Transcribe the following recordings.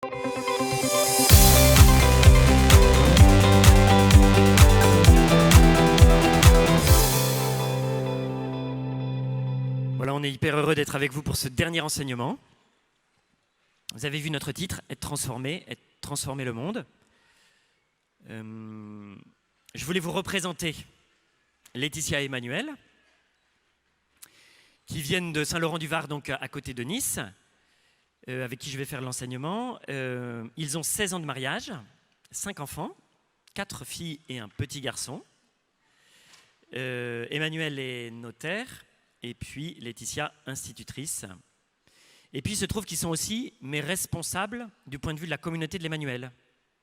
Voilà, on est hyper heureux d'être avec vous pour ce dernier enseignement. Vous avez vu notre titre, être transformé le monde. Je voulais vous représenter Laetitia et Emmanuel, qui viennent de Saint-Laurent-du-Var, donc à côté de Nice, avec qui je vais faire l'enseignement. Ils ont 16 ans de mariage, 5 enfants, 4 filles et un petit garçon. Emmanuel est notaire, et puis Laetitia, institutrice. Et puis il se trouve qu'ils sont aussi mes responsables du point de vue de la communauté de l'Emmanuel.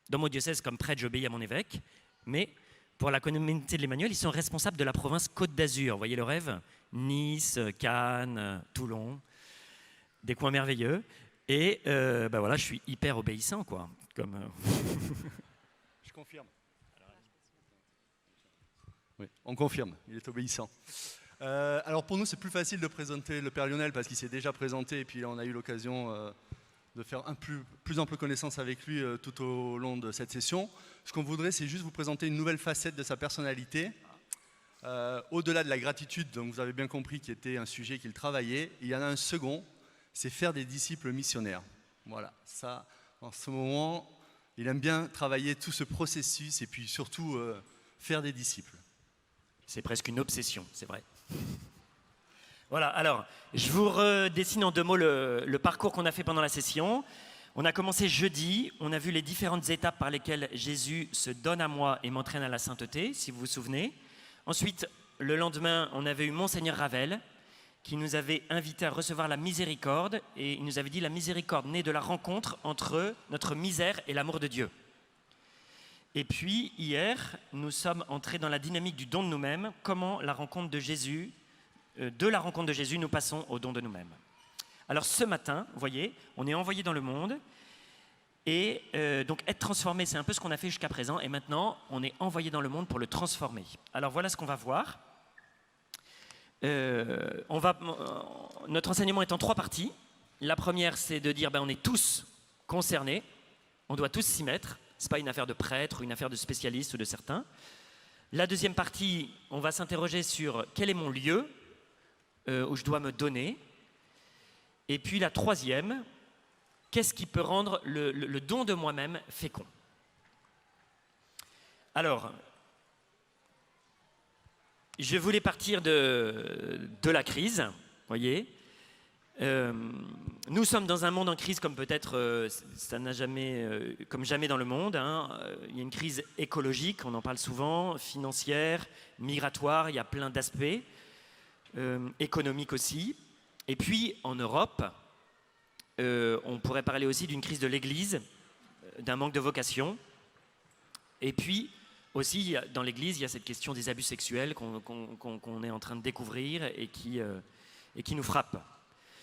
Dans mon diocèse, comme prêtre, j'obéis à mon évêque, mais pour la communauté de l'Emmanuel, ils sont responsables de la province Côte d'Azur. Vous voyez le rêve ? Nice, Cannes, Toulon, des coins merveilleux. Et voilà, je suis hyper obéissant, quoi. Comme, Je confirme. Oui, on confirme, il est obéissant. Alors pour nous, c'est plus facile de présenter le Père Lionel parce qu'il s'est déjà présenté et puis on a eu l'occasion de faire plus ample connaissance avec lui tout au long de cette session. Ce qu'on voudrait, c'est juste vous présenter une nouvelle facette de sa personnalité. Au-delà de la gratitude, donc vous avez bien compris qui était un sujet qu'il travaillait, il y en a un second, c'est faire des disciples missionnaires. Voilà, ça, en ce moment, il aime bien travailler tout ce processus et puis surtout faire des disciples. C'est presque une obsession, c'est vrai. Voilà, alors, je vous redessine en 2 mots le parcours qu'on a fait pendant la session. On a commencé jeudi, on a vu les différentes étapes par lesquelles Jésus se donne à moi et m'entraîne à la sainteté, si vous vous souvenez. Ensuite, le lendemain, on avait eu Monseigneur Ravel, qui nous avait invités à recevoir la miséricorde, et il nous avait dit la miséricorde naît de la rencontre entre notre misère et l'amour de Dieu. Et puis, hier, nous sommes entrés dans la dynamique du don de nous-mêmes, comment de la rencontre de Jésus, nous passons au don de nous-mêmes. Alors ce matin, vous voyez, on est envoyé dans le monde, et donc être transformé, c'est un peu ce qu'on a fait jusqu'à présent, et maintenant, on est envoyé dans le monde pour le transformer. Alors voilà ce qu'on va voir. Notre enseignement est en 3 parties. La première, c'est de dire, on est tous concernés, on doit tous s'y mettre. Ce n'est pas une affaire de prêtre ou une affaire de spécialistes ou de certains. La deuxième partie, on va s'interroger sur quel est mon lieu où je dois me donner. Et puis la troisième, qu'est-ce qui peut rendre le don de moi-même fécond ? Alors, je voulais partir de la crise, vous voyez. Nous sommes dans un monde en crise comme peut-être ça n'a jamais, comme jamais dans le monde. Il y a une crise écologique, on en parle souvent, financière, migratoire, il y a plein d'aspects, économiques aussi. Et puis en Europe, on pourrait parler aussi d'une crise de l'Église, d'un manque de vocation. Et puis aussi dans l'Église, il y a cette question des abus sexuels qu'on est en train de découvrir et qui nous frappe.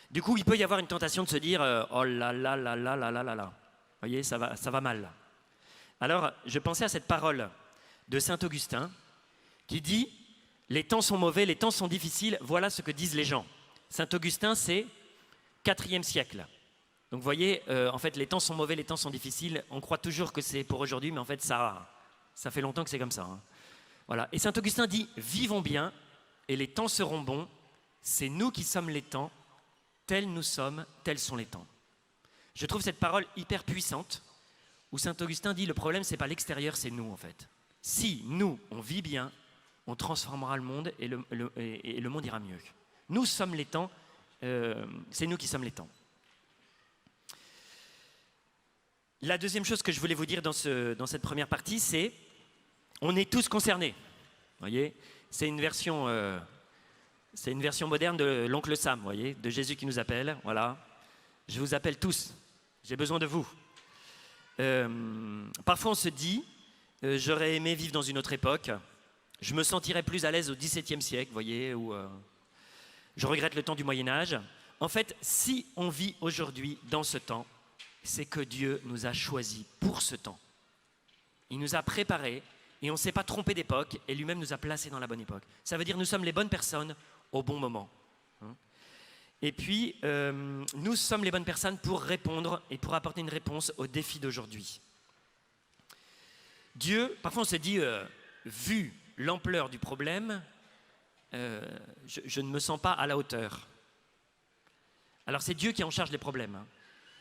Du coup, il peut y avoir une tentation de se dire « Oh là là là là là là là là ». Vous voyez, ça va mal. Alors, je pensais à cette parole de saint Augustin qui dit « Les temps sont mauvais, les temps sont difficiles, voilà ce que disent les gens ». Saint Augustin, c'est 4e siècle. Donc, vous voyez, en fait, les temps sont mauvais, les temps sont difficiles. On croit toujours que c'est pour aujourd'hui, mais en fait, ça fait longtemps que c'est comme ça. Voilà. Et saint Augustin dit « Vivons bien et les temps seront bons, c'est nous qui sommes les temps. Tels nous sommes, tels sont les temps. » Je trouve cette parole hyper puissante, où saint Augustin dit le problème, c'est pas l'extérieur, c'est nous en fait. Si nous, on vit bien, on transformera le monde et le monde ira mieux. Nous sommes les temps, c'est nous qui sommes les temps. La deuxième chose que je voulais vous dire dans cette première partie, c'est on est tous concernés. Vous voyez, c'est une version moderne de l'oncle Sam, vous voyez, de Jésus qui nous appelle. Voilà, je vous appelle tous, j'ai besoin de vous. Parfois on se dit, j'aurais aimé vivre dans une autre époque, je me sentirais plus à l'aise au XVIIe siècle, vous voyez, ou je regrette le temps du Moyen-Âge. En fait, si on vit aujourd'hui dans ce temps, c'est que Dieu nous a choisis pour ce temps. Il nous a préparés et on ne s'est pas trompé d'époque et lui-même nous a placés dans la bonne époque. Ça veut dire que nous sommes les bonnes personnes au bon moment. Et puis, nous sommes les bonnes personnes pour répondre et pour apporter une réponse aux défis d'aujourd'hui. Dieu, parfois on se dit, vu l'ampleur du problème, je ne me sens pas à la hauteur. Alors c'est Dieu qui est en charge des problèmes. Hein.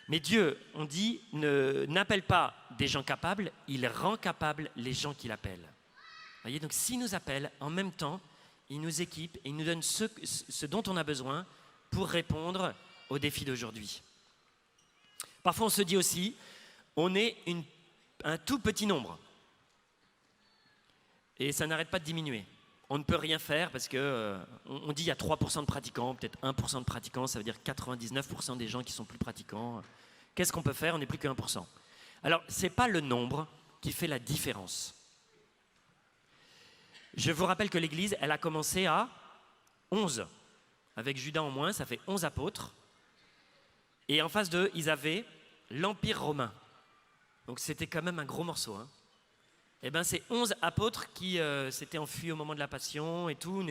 Mais Dieu, on dit, n'appelle pas des gens capables, il rend capables les gens qu'il appelle. Vous voyez, donc s'il nous appelle, en même temps, il nous équipe et il nous donne ce dont on a besoin pour répondre aux défis d'aujourd'hui. Parfois on se dit aussi, on est un tout petit nombre. Et ça n'arrête pas de diminuer. On ne peut rien faire parce qu'on dit qu'il y a 3% de pratiquants, peut-être 1% de pratiquants, ça veut dire 99% des gens qui sont plus pratiquants. Qu'est-ce qu'on peut faire? On n'est plus que 1%. Alors, ce n'est pas le nombre qui fait la différence. Je vous rappelle que l'Église, elle a commencé à 11. Avec Judas en moins, ça fait 11 apôtres. Et en face d'eux, ils avaient l'Empire romain. Donc c'était quand même un gros morceau. Hein. Et bien, ces 11 apôtres qui s'étaient enfuis au moment de la Passion et tout,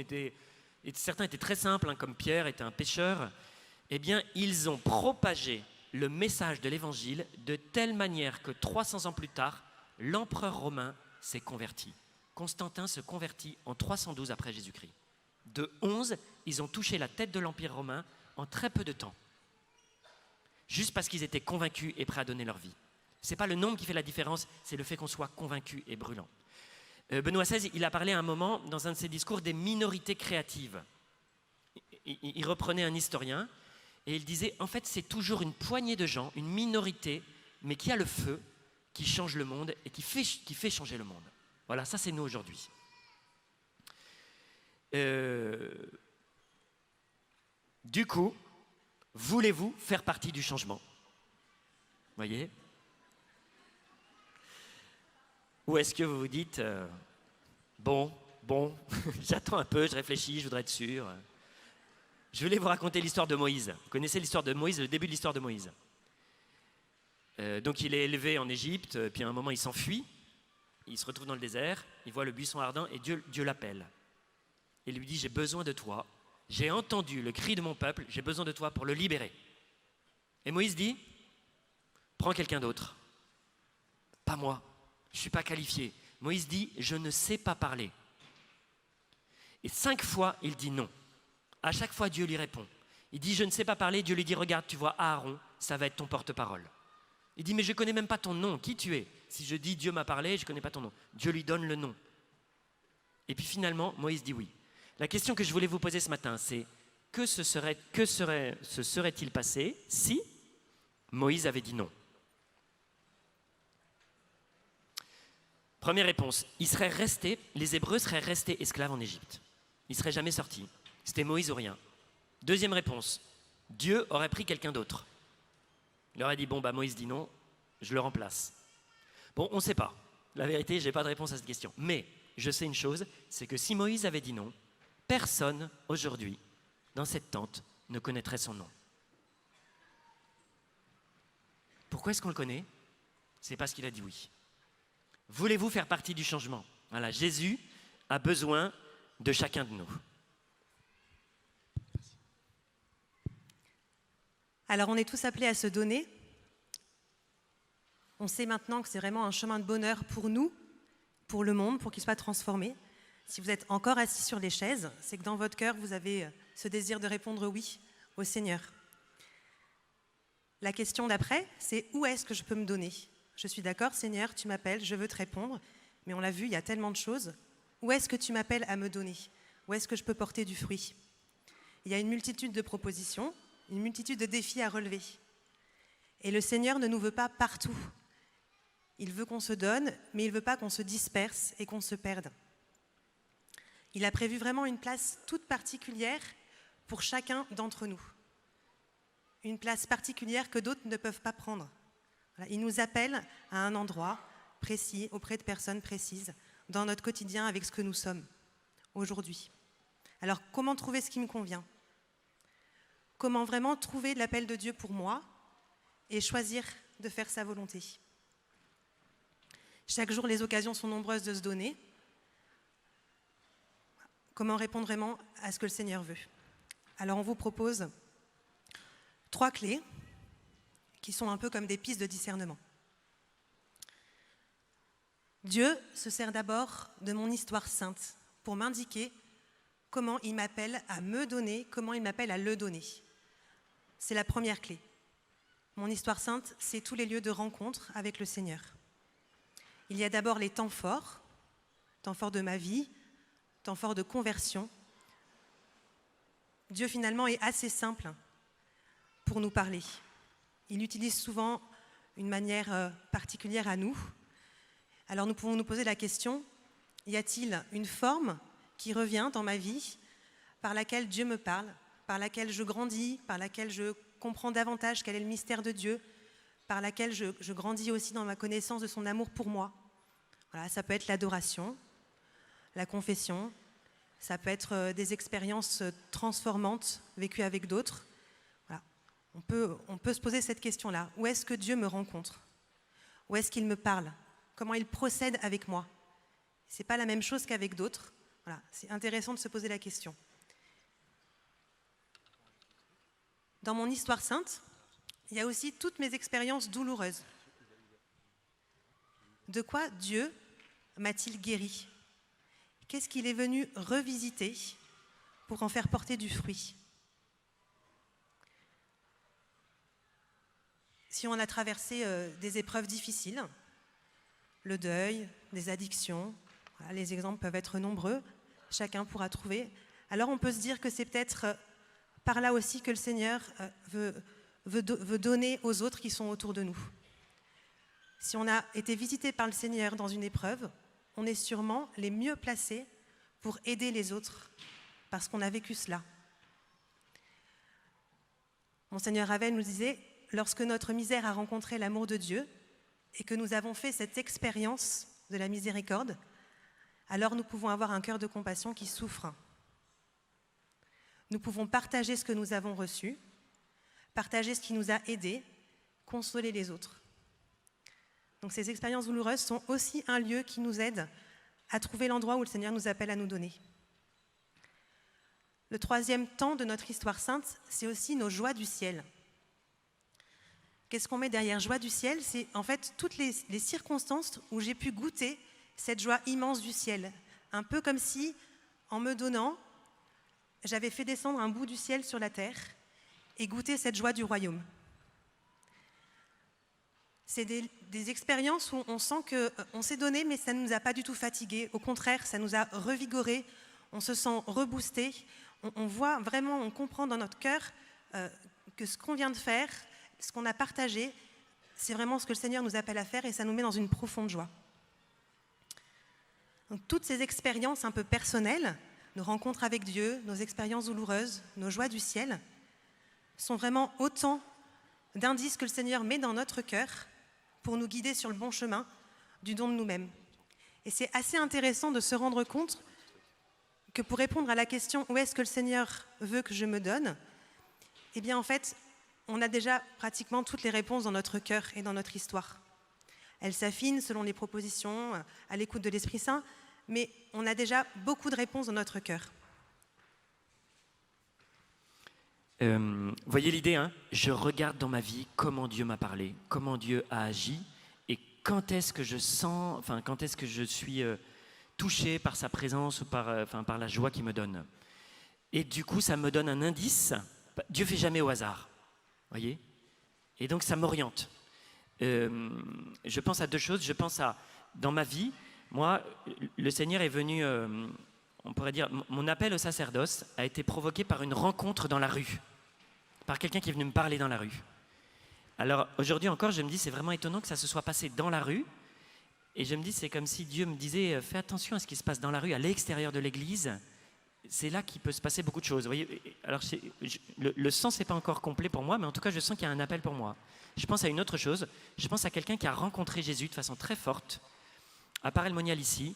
certains étaient très simples, hein, comme Pierre était un pêcheur, eh bien, ils ont propagé le message de l'Évangile de telle manière que 300 ans plus tard, l'empereur romain s'est converti. Constantin se convertit en 312 après Jésus-Christ. De 11, ils ont touché la tête de l'Empire romain en très peu de temps. Juste parce qu'ils étaient convaincus et prêts à donner leur vie. Ce n'est pas le nombre qui fait la différence, c'est le fait qu'on soit convaincu et brûlant. Benoît XVI, il a parlé à un moment, dans un de ses discours, des minorités créatives. Il reprenait un historien et il disait, en fait, c'est toujours une poignée de gens, une minorité, mais qui a le feu, qui change le monde et qui fait changer le monde. Voilà, ça c'est nous aujourd'hui. Du coup, voulez-vous faire partie du changement? Voyez? Ou est-ce que vous vous dites, bon, j'attends un peu, je réfléchis, je voudrais être sûr. Je voulais vous raconter l'histoire de Moïse. Vous connaissez l'histoire de Moïse, le début de l'histoire de Moïse. Donc il est élevé en Égypte, puis à un moment il s'enfuit, il se retrouve dans le désert, il voit le buisson ardent et Dieu l'appelle. Il lui dit, j'ai besoin de toi, j'ai entendu le cri de mon peuple, j'ai besoin de toi pour le libérer. Et Moïse dit, prends quelqu'un d'autre. Pas moi, je ne suis pas qualifié. Moïse dit, je ne sais pas parler. Et 5 fois, il dit non. À chaque fois, Dieu lui répond. Il dit, je ne sais pas parler. Dieu lui dit, regarde, tu vois Aaron, ça va être ton porte-parole. Il dit, mais je ne connais même pas ton nom, qui tu es? Si je dis Dieu m'a parlé, je ne connais pas ton nom. Dieu lui donne le nom. Et puis finalement, Moïse dit oui. La question que je voulais vous poser ce matin, c'est que se serait-il passé si Moïse avait dit non? Première réponse, les Hébreux seraient restés esclaves en Égypte. Ils ne seraient jamais sortis. C'était Moïse ou rien. Deuxième réponse, Dieu aurait pris quelqu'un d'autre. Il aurait dit, bon, bah Moïse dit non, je le remplace. Bon, on ne sait pas. La vérité, je n'ai pas de réponse à cette question. Mais je sais une chose, c'est que si Moïse avait dit non, personne aujourd'hui, dans cette tente, ne connaîtrait son nom. Pourquoi est-ce qu'on le connaît? C'est parce qu'il a dit oui. Voulez-vous faire partie du changement? Voilà, Jésus a besoin de chacun de nous. Alors on est tous appelés à se donner. On sait maintenant que c'est vraiment un chemin de bonheur pour nous, pour le monde, pour qu'il soit transformé. Si vous êtes encore assis sur les chaises, c'est que dans votre cœur, vous avez ce désir de répondre oui au Seigneur. La question d'après, c'est où est-ce que je peux me donner? Je suis d'accord, Seigneur, tu m'appelles, je veux te répondre, mais on l'a vu, il y a tellement de choses. Où est-ce que tu m'appelles à me donner? Où est-ce que je peux porter du fruit? Il y a une multitude de propositions, une multitude de défis à relever. Et le Seigneur ne nous veut pas partout. Il veut qu'on se donne, mais il ne veut pas qu'on se disperse et qu'on se perde. Il a prévu vraiment une place toute particulière pour chacun d'entre nous. Une place particulière que d'autres ne peuvent pas prendre. Voilà, il nous appelle à un endroit précis, auprès de personnes précises, dans notre quotidien avec ce que nous sommes aujourd'hui. Alors, comment trouver ce qui me convient? Comment vraiment trouver l'appel de Dieu pour moi et choisir de faire sa volonté? Chaque jour, les occasions sont nombreuses de se donner. Comment répondre vraiment à ce que le Seigneur veut? Alors, on vous propose 3 clés qui sont un peu comme des pistes de discernement. Dieu se sert d'abord de mon histoire sainte pour m'indiquer comment il m'appelle à me donner, comment il m'appelle à le donner. C'est la première clé. Mon histoire sainte, c'est tous les lieux de rencontre avec le Seigneur. Il y a d'abord les temps forts de ma vie, temps forts de conversion. Dieu finalement est assez simple pour nous parler. Il utilise souvent une manière particulière à nous. Alors nous pouvons nous poser la question, y a-t-il une forme qui revient dans ma vie par laquelle Dieu me parle, par laquelle je grandis, par laquelle je comprends davantage quel est le mystère de Dieu, par laquelle je grandis aussi dans ma connaissance de son amour pour moi. Voilà, ça peut être l'adoration, la confession, ça peut être des expériences transformantes vécues avec d'autres. Voilà. On peut se poser cette question-là. Où est-ce que Dieu me rencontre? Où est-ce qu'il me parle? Comment il procède avec moi? Ce n'est pas la même chose qu'avec d'autres. Voilà. C'est intéressant de se poser la question. Dans mon histoire sainte, il y a aussi toutes mes expériences douloureuses. De quoi Dieu m'a-t-il guéri? Qu'est-ce qu'il est venu revisiter pour en faire porter du fruit? Si on a traversé des épreuves difficiles, le deuil, des addictions, voilà, les exemples peuvent être nombreux, chacun pourra trouver. Alors on peut se dire que c'est peut-être par là aussi que le Seigneur veut donner aux autres qui sont autour de nous. Si on a été visité par le Seigneur dans une épreuve, on est sûrement les mieux placés pour aider les autres, parce qu'on a vécu cela. Monseigneur Ravel nous disait, lorsque notre misère a rencontré l'amour de Dieu, et que nous avons fait cette expérience de la miséricorde, alors nous pouvons avoir un cœur de compassion qui souffre. Nous pouvons partager ce que nous avons reçu, partager ce qui nous a aidés, consoler les autres. Donc ces expériences douloureuses sont aussi un lieu qui nous aide à trouver l'endroit où le Seigneur nous appelle à nous donner. Le troisième temps de notre histoire sainte, c'est aussi nos joies du ciel. Qu'est-ce qu'on met derrière joie du ciel? C'est en fait toutes les circonstances où j'ai pu goûter cette joie immense du ciel. Un peu comme si, en me donnant, j'avais fait descendre un bout du ciel sur la terre et goûter cette joie du royaume. C'est des expériences où on sent qu'on s'est donné, mais ça ne nous a pas du tout fatigués. Au contraire, ça nous a revigorés, on se sent reboosté. On voit vraiment, on comprend dans notre cœur que ce qu'on vient de faire, ce qu'on a partagé, c'est vraiment ce que le Seigneur nous appelle à faire et ça nous met dans une profonde joie. Donc, toutes ces expériences un peu personnelles, nos rencontres avec Dieu, nos expériences douloureuses, nos joies du ciel, sont vraiment autant d'indices que le Seigneur met dans notre cœur pour nous guider sur le bon chemin du don de nous-mêmes. Et c'est assez intéressant de se rendre compte que pour répondre à la question « Où est-ce que le Seigneur veut que je me donne ?», eh bien en fait, on a déjà pratiquement toutes les réponses dans notre cœur et dans notre histoire. Elles s'affinent selon les propositions, à l'écoute de l'Esprit Saint, mais on a déjà beaucoup de réponses dans notre cœur. Voyez l'idée, hein? Je regarde dans ma vie comment Dieu m'a parlé, comment Dieu a agi, et quand est-ce que je sens, enfin quand est-ce que je suis touché par sa présence ou par la joie qu'il me donne. Et du coup, ça me donne un indice. Dieu fait jamais au hasard, voyez. Et donc ça m'oriente. Je pense à deux choses. Je pense à dans ma vie, moi, le Seigneur est venu. On pourrait dire, mon appel au sacerdoce a été provoqué par une rencontre dans la rue, par quelqu'un qui est venu me parler dans la rue. Alors aujourd'hui encore, je me dis, c'est vraiment étonnant que ça se soit passé dans la rue, et je me dis, c'est comme si Dieu me disait, fais attention à ce qui se passe dans la rue, à l'extérieur de l'église, c'est là qu'il peut se passer beaucoup de choses. Vous voyez, alors le sens n'est pas encore complet pour moi, mais en tout cas, je sens qu'il y a un appel pour moi. Je pense à une autre chose, je pense à quelqu'un qui a rencontré Jésus de façon très forte, à Paray-le-Monial ici,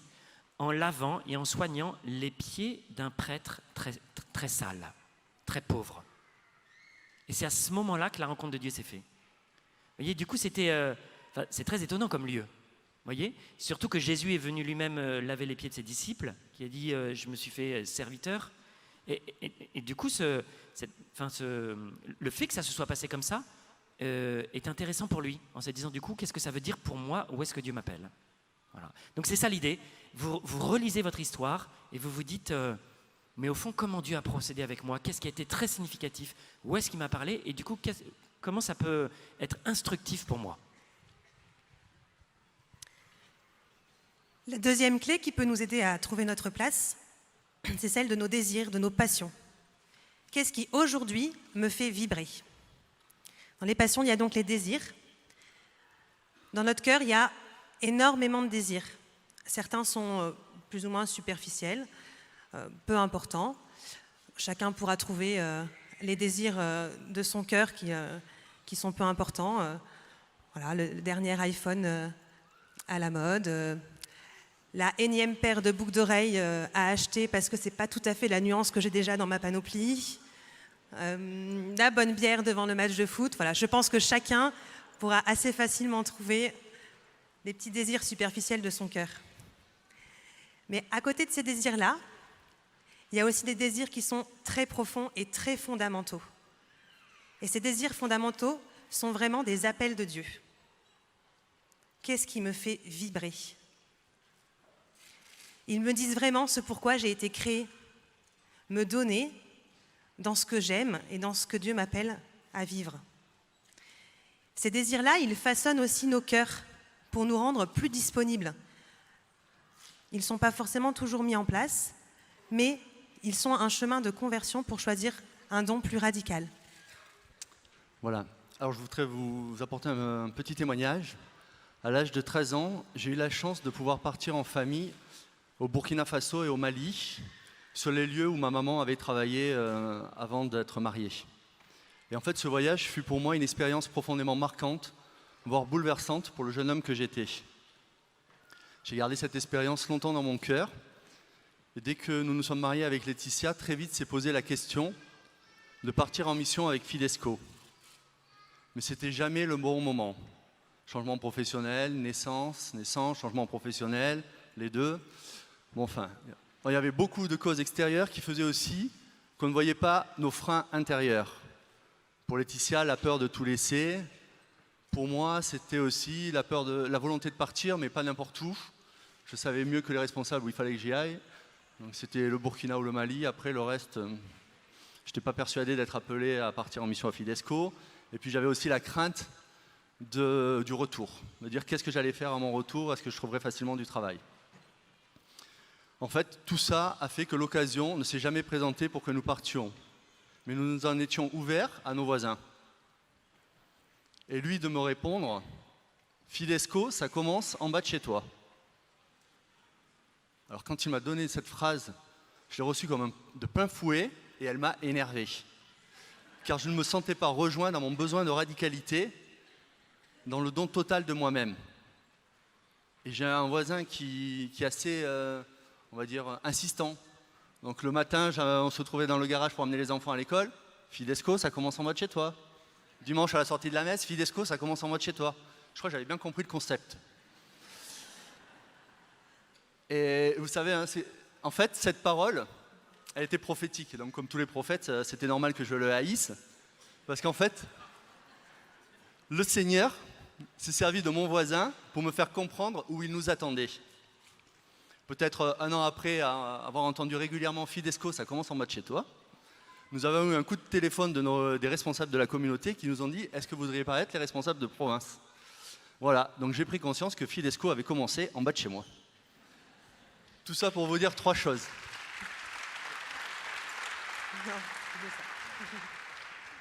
en lavant et en soignant les pieds d'un prêtre très, très sale, très pauvre. Et c'est à ce moment-là que la rencontre de Dieu s'est faite. Vous voyez, du coup, c'est très étonnant comme lieu. Vous voyez, surtout que Jésus est venu lui-même laver les pieds de ses disciples, qui a dit « je me suis fait serviteur ». Et du coup, le fait que ça se soit passé comme ça est intéressant pour lui, en se disant du coup, qu'est-ce que ça veut dire pour moi, où est-ce que Dieu m'appelle? Voilà. Donc c'est ça l'idée, vous relisez votre histoire et vous vous dites, mais au fond, comment Dieu a procédé avec moi? Qu'est-ce qui a été très significatif? Où est-ce qu'il m'a parlé? Et du coup, comment ça peut être instructif pour moi? La deuxième clé qui peut nous aider à trouver notre place, c'est celle de nos désirs, de nos passions. Qu'est-ce qui aujourd'hui me fait vibrer? Dans les passions, il y a donc les désirs. Dans notre cœur, il y a énormément de désirs. Certains sont plus ou moins superficiels, peu importants. Chacun pourra trouver les désirs de son cœur qui sont peu importants. Voilà, le dernier iPhone à la mode, la énième paire de boucles d'oreilles à acheter parce que ce n'est pas tout à fait la nuance que j'ai déjà dans ma panoplie, la bonne bière devant le match de foot. Voilà, je pense que chacun pourra assez facilement trouver les petits désirs superficiels de son cœur. Mais à côté de ces désirs-là, il y a aussi des désirs qui sont très profonds et très fondamentaux. Et ces désirs fondamentaux sont vraiment des appels de Dieu. Qu'est-ce qui me fait vibrer? Ils me disent vraiment ce pourquoi j'ai été créée, me donner dans ce que j'aime et dans ce que Dieu m'appelle à vivre. Ces désirs-là, ils façonnent aussi nos cœurs pour nous rendre plus disponibles. Ils ne sont pas forcément toujours mis en place, mais ils sont un chemin de conversion pour choisir un don plus radical. Voilà. Alors je voudrais vous apporter un petit témoignage. À l'âge de 13 ans, j'ai eu la chance de pouvoir partir en famille au Burkina Faso et au Mali, sur les lieux où ma maman avait travaillé avant d'être mariée. Et en fait, ce voyage fut pour moi une expérience profondément marquante, voire bouleversante pour le jeune homme que j'étais. J'ai gardé cette expérience longtemps dans mon cœur. Et dès que nous nous sommes mariés avec Laetitia, très vite s'est posée la question de partir en mission avec Fidesco. Mais c'était jamais le bon moment. Changement professionnel, naissance, changement professionnel, les deux. Bon, enfin, il y avait beaucoup de causes extérieures qui faisaient aussi qu'on ne voyait pas nos freins intérieurs. Pour Laetitia, la peur de tout laisser. Pour moi, c'était aussi la volonté de partir, mais pas n'importe où. Je savais mieux que les responsables où il fallait que j'y aille. Donc c'était le Burkina ou le Mali. Après, le reste, je n'étais pas persuadé d'être appelé à partir en mission à Fidesco. Et puis j'avais aussi la crainte du retour. De dire qu'est-ce que j'allais faire à mon retour, est-ce que je trouverais facilement du travail. En fait, tout ça a fait que l'occasion ne s'est jamais présentée pour que nous partions. Mais nous nous en étions ouverts à nos voisins. Et lui de me répondre, Fidesco, ça commence en bas de chez toi. Alors quand il m'a donné cette phrase, je l'ai reçue comme de plein fouet et elle m'a énervé. Car je ne me sentais pas rejoint dans mon besoin de radicalité, dans le don total de moi-même. Et j'ai un voisin qui est assez, on va dire, insistant. Donc le matin, on se trouvait dans le garage pour amener les enfants à l'école. Fidesco, ça commence en bas de chez toi. Dimanche à la sortie de la messe, Fidesco, ça commence en bas de chez toi. Je crois que j'avais bien compris le concept. Et vous savez, hein, en fait, cette parole, elle était prophétique. Donc comme tous les prophètes, c'était normal que je le haïsse. Parce qu'en fait, le Seigneur s'est servi de mon voisin pour me faire comprendre où il nous attendait. Peut-être un an après avoir entendu régulièrement Fidesco, ça commence en bas de chez toi. Nous avons eu un coup de téléphone des responsables de la communauté qui nous ont dit « Est-ce que vous ne voudriez pas être les responsables de province ?» Voilà, donc j'ai pris conscience que Fidesco avait commencé en bas de chez moi. Tout ça pour vous dire 3 choses.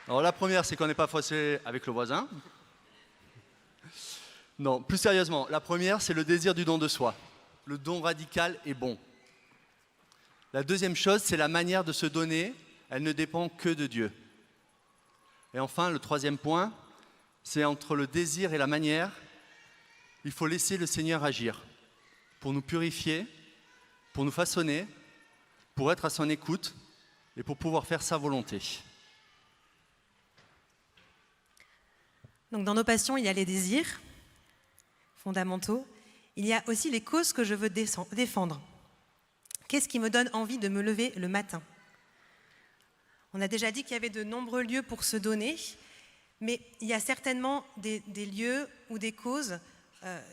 Alors la première, c'est qu'on n'est pas fâché avec le voisin. Non, plus sérieusement, la première, c'est le désir du don de soi. Le don radical est bon. La deuxième chose, c'est la manière de se donner. Elle ne dépend que de Dieu. Et enfin, le troisième point, c'est entre le désir et la manière, il faut laisser le Seigneur agir pour nous purifier, pour nous façonner, pour être à son écoute et pour pouvoir faire sa volonté. Donc dans nos passions, il y a les désirs fondamentaux. Il y a aussi les causes que je veux défendre. Qu'est-ce qui me donne envie de me lever le matin? On a déjà dit qu'il y avait de nombreux lieux pour se donner, mais il y a certainement des lieux ou des causes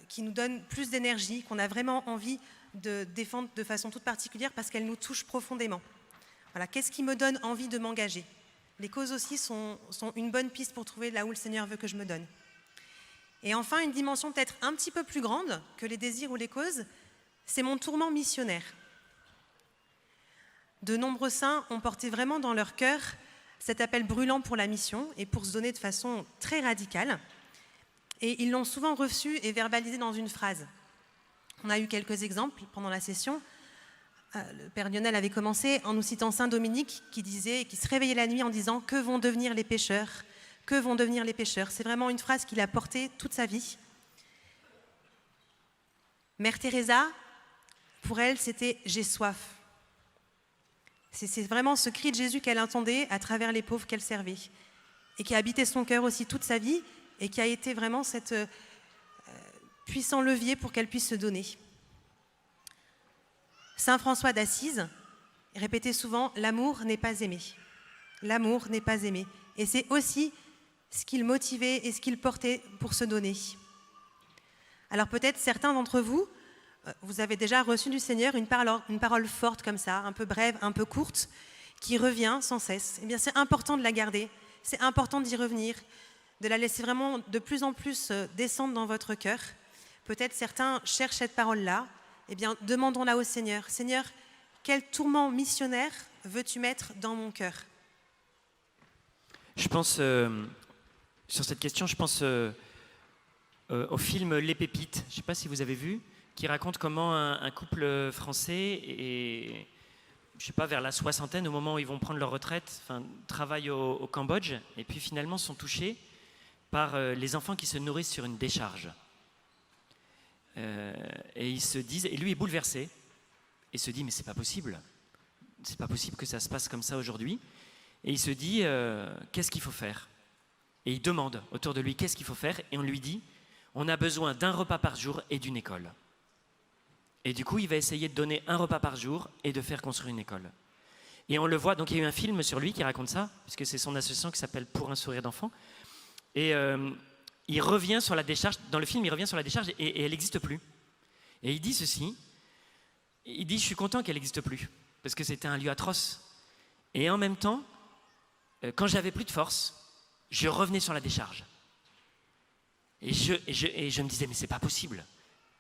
qui nous donnent plus d'énergie, qu'on a vraiment envie de défendre de façon toute particulière parce qu'elles nous touchent profondément. Voilà, qu'est-ce qui me donne envie de m'engager? Les causes aussi sont une bonne piste pour trouver là où le Seigneur veut que je me donne. Et enfin, une dimension peut-être un petit peu plus grande que les désirs ou les causes, c'est mon tourment missionnaire. De nombreux saints ont porté vraiment dans leur cœur cet appel brûlant pour la mission et pour se donner de façon très radicale. Et ils l'ont souvent reçu et verbalisé dans une phrase. On a eu quelques exemples pendant la session. Le Père Lionel avait commencé en nous citant Saint Dominique qui se réveillait la nuit en disant « Que vont devenir les pécheurs ? Que vont devenir les pécheurs ?» C'est vraiment une phrase qu'il a portée toute sa vie. Mère Teresa, pour elle, c'était « J'ai soif ». C'est vraiment ce cri de Jésus qu'elle entendait à travers les pauvres qu'elle servait et qui a habité son cœur aussi toute sa vie et qui a été vraiment cet puissant levier pour qu'elle puisse se donner. Saint François d'Assise répétait souvent « L'amour n'est pas aimé ». L'amour n'est pas aimé. Et c'est aussi ce qu'il motivait et ce qu'il portait pour se donner. Alors peut-être certains d'entre vous, vous avez déjà reçu du Seigneur une parole forte comme ça, un peu brève, un peu courte, qui revient sans cesse. Eh bien, c'est important de la garder, c'est important d'y revenir, de la laisser vraiment de plus en plus descendre dans votre cœur. Peut-être certains cherchent cette parole-là. Eh bien, demandons-la au Seigneur. Seigneur, quel tourment missionnaire veux-tu mettre dans mon cœur? Je pense, sur cette question, je pense au film Les Pépites, je ne sais pas si vous avez vu, qui raconte comment un couple français, et, je ne sais pas, vers la soixantaine, au moment où ils vont prendre leur retraite, travaillent au Cambodge, et puis finalement sont touchés par les enfants qui se nourrissent sur une décharge. Et ils se disent, et lui est bouleversé, et se dit, mais c'est pas possible que ça se passe comme ça aujourd'hui. Et il se dit, qu'est-ce qu'il faut faire? Et il demande autour de lui, qu'est-ce qu'il faut faire? Et on lui dit, on a besoin d'un repas par jour et d'une école. Et du coup, il va essayer de donner un repas par jour et de faire construire une école. Et on le voit, donc il y a eu un film sur lui qui raconte ça, puisque c'est son association qui s'appelle Pour un sourire d'enfant. Et il revient sur la décharge, dans le film, il revient sur la décharge et elle n'existe plus. Et il dit ceci, il dit, je suis content qu'elle n'existe plus, parce que c'était un lieu atroce. Et en même temps, quand j'avais plus de force, je revenais sur la décharge. Et je me disais, mais c'est pas possible.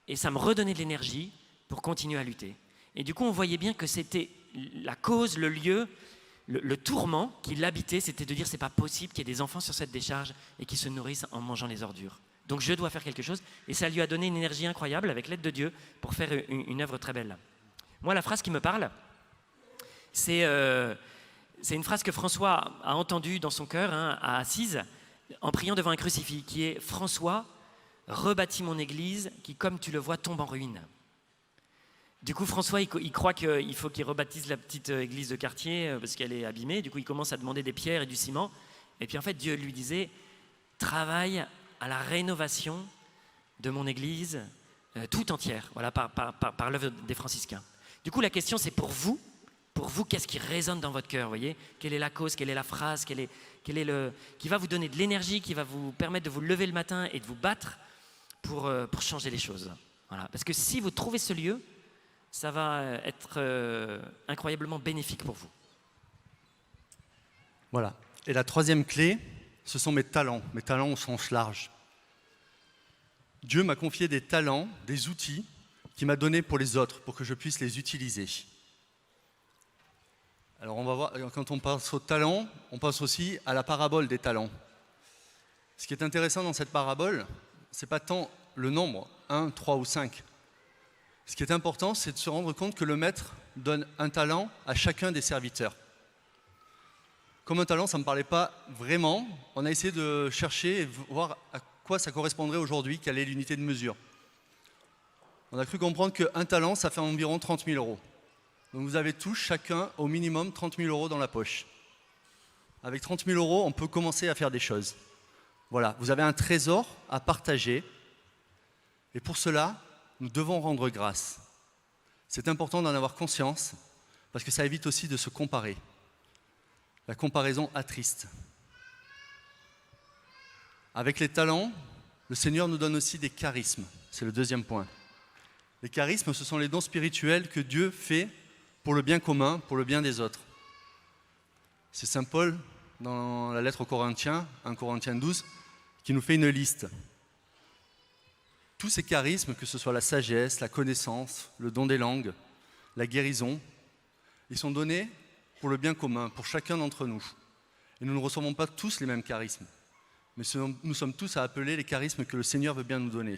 Et ça me redonnait de l'énergie pour continuer à lutter. Et du coup, on voyait bien que c'était la cause, le lieu, le tourment qui l'habitait, c'était de dire, c'est pas possible qu'il y ait des enfants sur cette décharge et qui se nourrissent en mangeant les ordures. Donc je dois faire quelque chose. Et ça lui a donné une énergie incroyable, avec l'aide de Dieu, pour faire une œuvre très belle. Moi, la phrase qui me parle, c'est une phrase que François a entendue dans son cœur, à Assise, en priant devant un crucifix, qui est « François, rebâtis mon église qui, comme tu le vois, tombe en ruine ». Du coup, François, il croit qu'il faut qu'il rebâtisse la petite église de quartier parce qu'elle est abîmée. Du coup, il commence à demander des pierres et du ciment. Et puis, en fait, Dieu lui disait « Travaille à la rénovation de mon église tout entière, voilà, par l'œuvre des franciscains. » Du coup, la question, c'est pour vous, qu'est-ce qui résonne dans votre cœur, voyez? Quelle est la cause, quelle est la phrase, qui va vous donner de l'énergie, qui va vous permettre de vous lever le matin et de vous battre pour changer les choses. Voilà. Parce que si vous trouvez ce lieu, ça va être incroyablement bénéfique pour vous. Voilà. Et la troisième clé, ce sont mes talents au sens large. Dieu m'a confié des talents, des outils qu'il m'a donnés pour les autres, pour que je puisse les utiliser. Alors on va voir, quand on pense aux talents, on pense aussi à la parabole des talents. Ce qui est intéressant dans cette parabole, ce n'est pas tant le nombre, 1, 3 ou 5. Ce qui est important, c'est de se rendre compte que le maître donne un talent à chacun des serviteurs. Comme un talent, ça ne me parlait pas vraiment. On a essayé de chercher et voir à quoi ça correspondrait aujourd'hui, quelle est l'unité de mesure. On a cru comprendre qu'un talent, ça fait environ 30 000 €. Donc vous avez tous, chacun, au minimum 30 000 € dans la poche. Avec 30 000 €, on peut commencer à faire des choses. Voilà, vous avez un trésor à partager. Et pour cela, nous devons rendre grâce. C'est important d'en avoir conscience, parce que ça évite aussi de se comparer. La comparaison attriste. Avec les talents, le Seigneur nous donne aussi des charismes. C'est le deuxième point. Les charismes, ce sont les dons spirituels que Dieu fait pour le bien commun, pour le bien des autres. C'est saint Paul, dans la lettre aux Corinthiens, 1 Corinthiens 12, qui nous fait une liste. Tous ces charismes, que ce soit la sagesse, la connaissance, le don des langues, la guérison, ils sont donnés pour le bien commun, pour chacun d'entre nous. Et nous ne recevons pas tous les mêmes charismes, mais nous sommes tous à appeler les charismes que le Seigneur veut bien nous donner.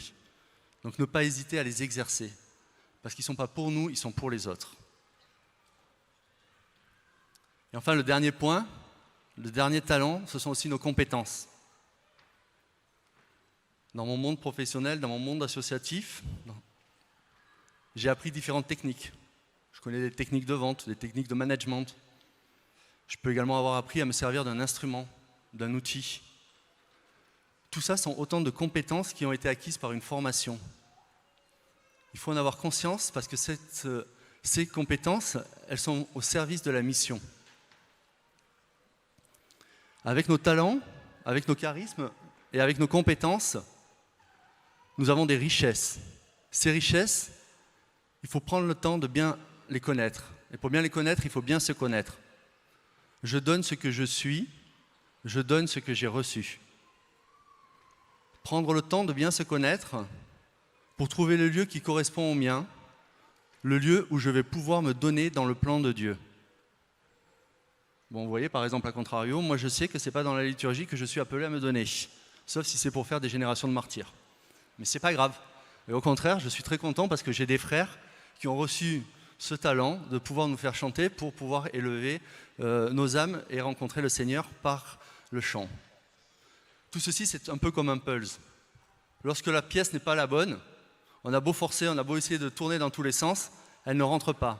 Donc ne pas hésiter à les exercer, parce qu'ils ne sont pas pour nous, ils sont pour les autres. Et enfin, le dernier point, le dernier talent, ce sont aussi nos compétences. Dans mon monde professionnel, dans mon monde associatif, j'ai appris différentes techniques. Je connais des techniques de vente, des techniques de management. Je peux également avoir appris à me servir d'un instrument, d'un outil. Tout ça sont autant de compétences qui ont été acquises par une formation. Il faut en avoir conscience parce que ces compétences, elles sont au service de la mission. Avec nos talents, avec nos charismes et avec nos compétences, nous avons des richesses. Ces richesses, il faut prendre le temps de bien les connaître. Et pour bien les connaître, il faut bien se connaître. Je donne ce que je suis, je donne ce que j'ai reçu. Prendre le temps de bien se connaître pour trouver le lieu qui correspond au mien, le lieu où je vais pouvoir me donner dans le plan de Dieu. Bon, vous voyez, par exemple, à contrario, moi je sais que ce n'est pas dans la liturgie que je suis appelé à me donner, sauf si c'est pour faire des générations de martyrs. Mais ce n'est pas grave. Et au contraire, je suis très content parce que j'ai des frères qui ont reçu ce talent de pouvoir nous faire chanter pour pouvoir élever nos âmes et rencontrer le Seigneur par le chant. Tout ceci, c'est un peu comme un puzzle. Lorsque la pièce n'est pas la bonne, on a beau forcer, on a beau essayer de tourner dans tous les sens, elle ne rentre pas.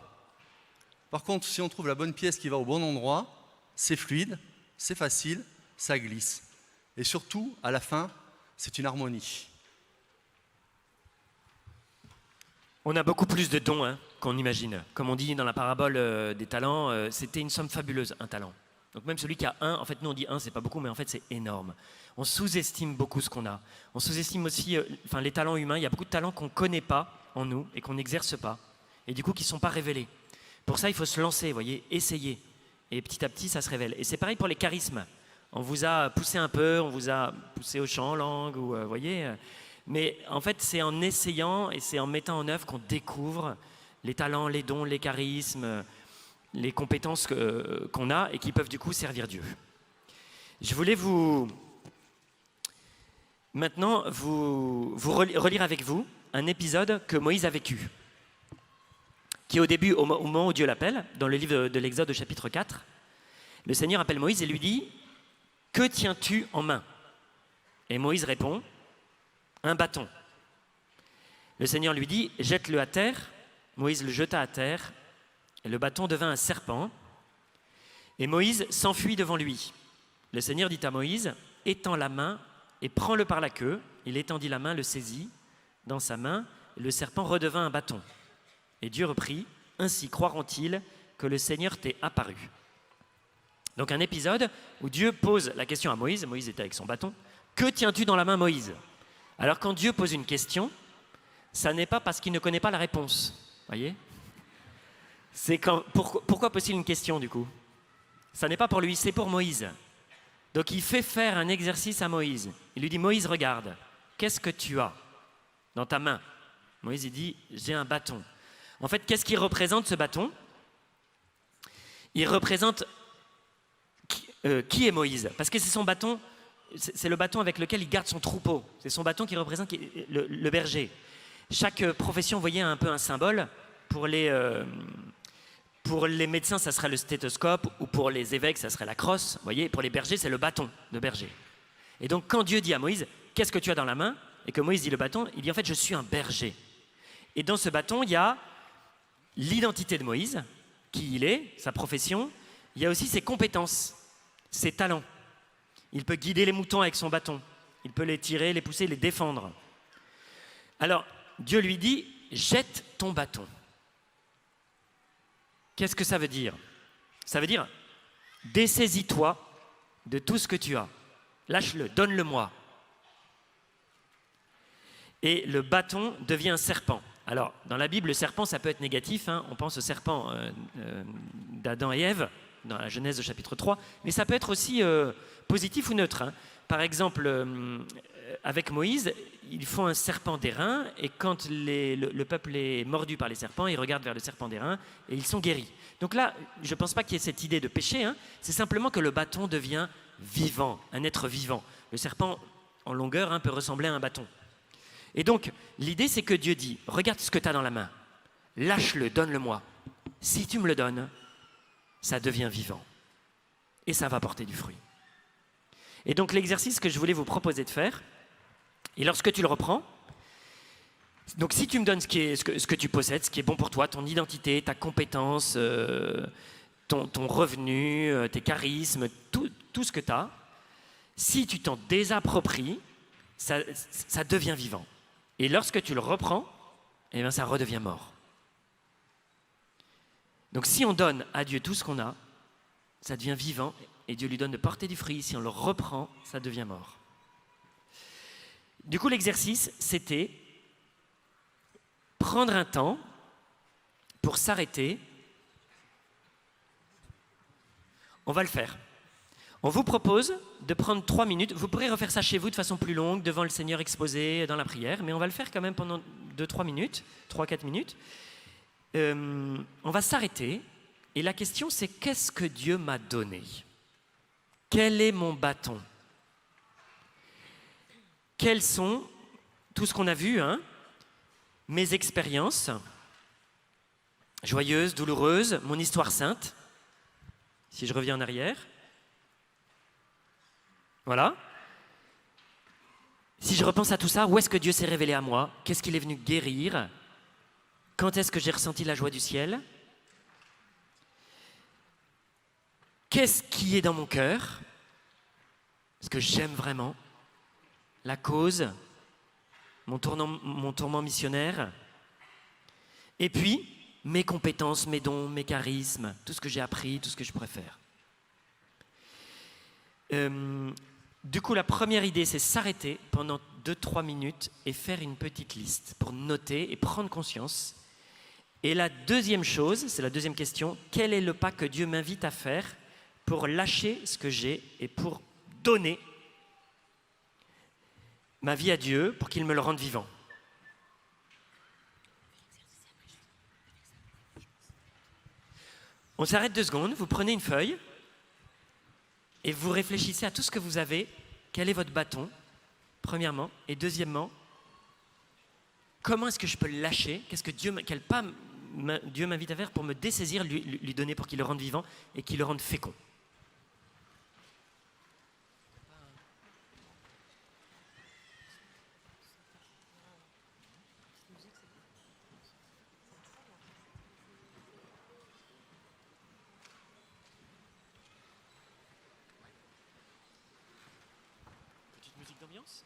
Par contre, si on trouve la bonne pièce qui va au bon endroit, c'est fluide, c'est facile, ça glisse. Et surtout, à la fin, c'est une harmonie. On a beaucoup plus de dons qu'on imagine. Comme on dit dans la parabole des talents, c'était une somme fabuleuse, un talent. Donc même celui qui a un, en fait nous on dit un, c'est pas beaucoup, mais en fait c'est énorme. On sous-estime beaucoup ce qu'on a. On sous-estime aussi les talents humains. Il y a beaucoup de talents qu'on ne connaît pas en nous et qu'on n'exerce pas. Et du coup qui ne sont pas révélés. Pour ça il faut se lancer, voyez, essayer. Et petit à petit ça se révèle. Et c'est pareil pour les charismes. On vous a poussé un peu, on vous a poussé au chant, langue, ou voyez. Mais en fait c'est en essayant et c'est en mettant en œuvre qu'on découvre les talents, les dons, les charismes, les compétences qu'on a et qui peuvent du coup servir Dieu. Je voulais maintenant vous relire avec vous un épisode que Moïse a vécu, qui est au début, au moment où Dieu l'appelle, dans le livre de l'Exode au chapitre 4. Le Seigneur appelle Moïse et lui dit « Que tiens-tu en main ?» Et Moïse répond « Un bâton. » Le Seigneur lui dit « Jette-le à terre. » Moïse le jeta à terre. Et le bâton devint un serpent, et Moïse s'enfuit devant lui. Le Seigneur dit à Moïse, « Étends la main et prends-le par la queue. » Il étendit la main, le saisit dans sa main, et le serpent redevint un bâton. Et Dieu reprit, « Ainsi croiront-ils que le Seigneur t'est apparu. » Donc un épisode où Dieu pose la question à Moïse, Moïse était avec son bâton, « Que tiens-tu dans la main, Moïse ?» Alors quand Dieu pose une question, ça n'est pas parce qu'il ne connaît pas la réponse, voyez ? Pourquoi pose-t-il une question du coup? Ça n'est pas pour lui, c'est pour Moïse. Donc il fait faire un exercice à Moïse. Il lui dit, Moïse, regarde, qu'est-ce que tu as dans ta main? Moïse il dit, j'ai un bâton. En fait, qu'est-ce qu'il représente ce bâton? Il représente qui est Moïse? Parce que c'est son bâton, c'est le bâton avec lequel il garde son troupeau. C'est son bâton qui représente le berger. Chaque profession, vous voyez, a un peu un symbole. Pour les médecins, ça serait le stéthoscope, ou pour les évêques, ça serait la crosse. Vous voyez, pour les bergers, c'est le bâton de berger. Et donc, quand Dieu dit à Moïse, qu'est-ce que tu as dans la main? Et que Moïse dit le bâton, il dit en fait, je suis un berger. Et dans ce bâton, il y a l'identité de Moïse, qui il est, sa profession. Il y a aussi ses compétences, ses talents. Il peut guider les moutons avec son bâton. Il peut les tirer, les pousser, les défendre. Alors, Dieu lui dit, jette ton bâton. Qu'est-ce que ça veut dire? Ça veut dire, Dessaisis-toi de tout ce que tu as. Lâche-le, donne-le-moi. Et le bâton devient un serpent. Alors, dans la Bible, le serpent, ça peut être négatif. Hein. On pense au serpent d'Adam et Ève, dans la Genèse au chapitre 3. Mais ça peut être aussi positif ou neutre. Hein. Par exemple, avec Moïse, ils font un serpent d'airain. Et quand le peuple est mordu par les serpents, ils regardent vers le serpent d'airain et ils sont guéris. Donc là, je ne pense pas qu'il y ait cette idée de péché. Hein. C'est simplement que le bâton devient vivant, un être vivant. Le serpent, en longueur, peut ressembler à un bâton. Et donc, l'idée, c'est que Dieu dit, regarde ce que tu as dans la main, lâche-le, donne-le-moi. Si tu me le donnes, ça devient vivant. Et ça va porter du fruit. Et donc, l'exercice que je voulais vous proposer de faire, et lorsque tu le reprends, donc si tu me donnes ce que tu possèdes, ce qui est bon pour toi, ton identité, ta compétence, ton revenu, tes charismes, tout ce que tu as, si tu t'en désappropries, ça devient vivant. Et lorsque tu le reprends, eh bien, ça redevient mort. Donc si on donne à Dieu tout ce qu'on a, ça devient vivant et Dieu lui donne de porter du fruit. Si on le reprend, ça devient mort. Du coup, l'exercice, c'était prendre un temps pour s'arrêter. On va le faire. On vous propose de prendre 3 minutes. Vous pourrez refaire ça chez vous de façon plus longue, devant le Seigneur exposé, dans la prière, mais on va le faire quand même pendant 2-3 minutes, 3-4 minutes. On va s'arrêter, et la question c'est qu'est-ce que Dieu m'a donné? Quel est mon bâton? Quels sont, tout ce qu'on a vu, mes expériences, joyeuses, douloureuses, mon histoire sainte, si je reviens en arrière. Voilà. Si je repense à tout ça, où est-ce que Dieu s'est révélé à moi? Qu'est-ce qu'il est venu guérir? Quand est-ce que j'ai ressenti la joie du ciel? Qu'est-ce qui est dans mon cœur? Est-ce que j'aime vraiment la cause, mon tourment missionnaire? Et puis, mes compétences, mes dons, mes charismes, tout ce que j'ai appris, tout ce que je préfère. Du coup, la première idée, c'est s'arrêter pendant 2-3 minutes et faire une petite liste pour noter et prendre conscience. Et la deuxième chose, c'est la deuxième question, quel est le pas que Dieu m'invite à faire pour lâcher ce que j'ai et pour donner ma vie à Dieu pour qu'il me le rende vivant? On s'arrête 2 secondes, vous prenez une feuille et vous réfléchissez à tout ce que vous avez. Quel est votre bâton, premièrement? Et deuxièmement, comment est-ce que je peux le lâcher? Quel pas Dieu m'invite à faire pour me dessaisir, lui donner pour qu'il le rende vivant et qu'il le rende fécond? Petite musique d'ambiance.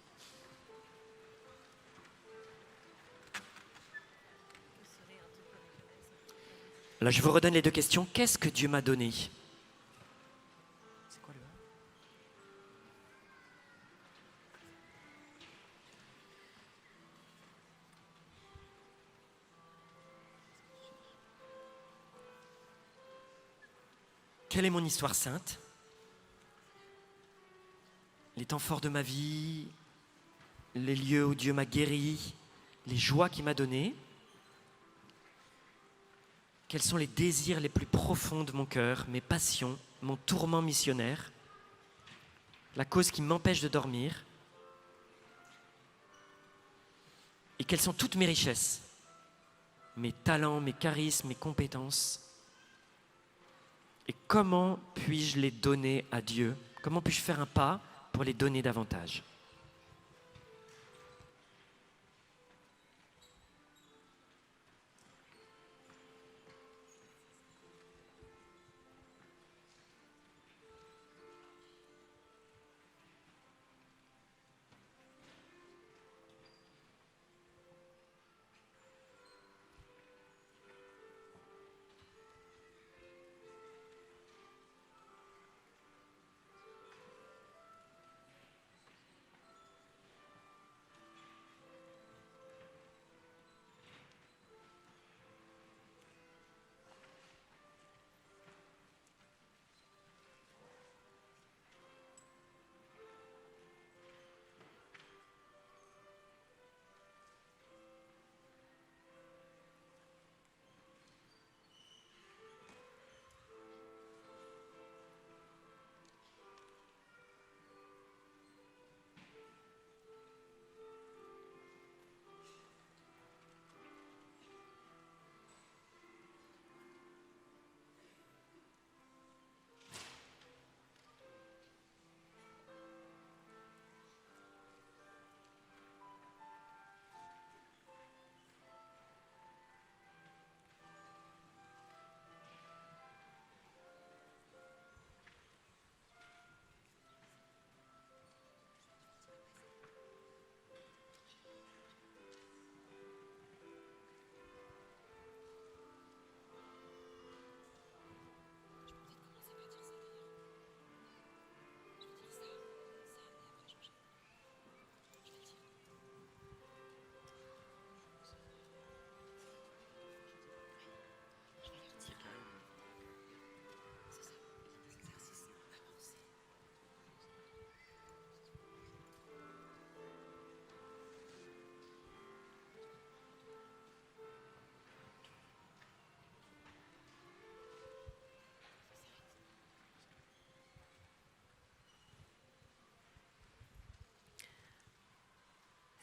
Là, je vous redonne les 2 questions. Qu'est-ce que Dieu m'a donné? C'est quoi le... Quelle est mon histoire sainte? Les temps forts de ma vie, les lieux où Dieu m'a guéri, les joies qu'il m'a données. Quels sont les désirs les plus profonds de mon cœur, mes passions, mon tourment missionnaire, la cause qui m'empêche de dormir? Et quelles sont toutes mes richesses, mes talents, mes charismes, mes compétences? Et comment puis-je les donner à Dieu? Comment puis-je faire un pas pour les donner davantage?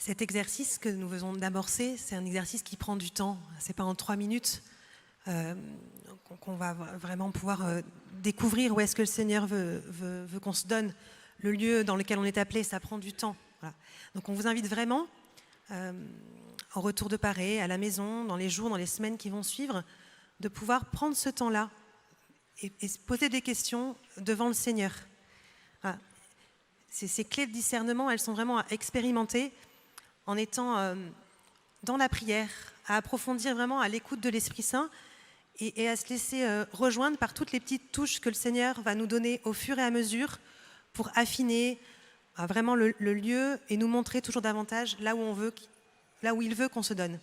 Cet exercice que nous venons d'amorcer, c'est un exercice qui prend du temps. Ce n'est pas en 3 minutes qu'on va vraiment pouvoir découvrir où est-ce que le Seigneur veut qu'on se donne. Le lieu dans lequel on est appelé, ça prend du temps. Voilà. Donc on vous invite vraiment, en retour de Paris, à la maison, dans les jours, dans les semaines qui vont suivre, de pouvoir prendre ce temps-là et se poser des questions devant le Seigneur. Voilà. Ces clés de discernement, elles sont vraiment à expérimenter en étant dans la prière, à approfondir vraiment à l'écoute de l'Esprit Saint et à se laisser rejoindre par toutes les petites touches que le Seigneur va nous donner au fur et à mesure pour affiner vraiment le lieu et nous montrer toujours davantage là où il veut qu'on se donne.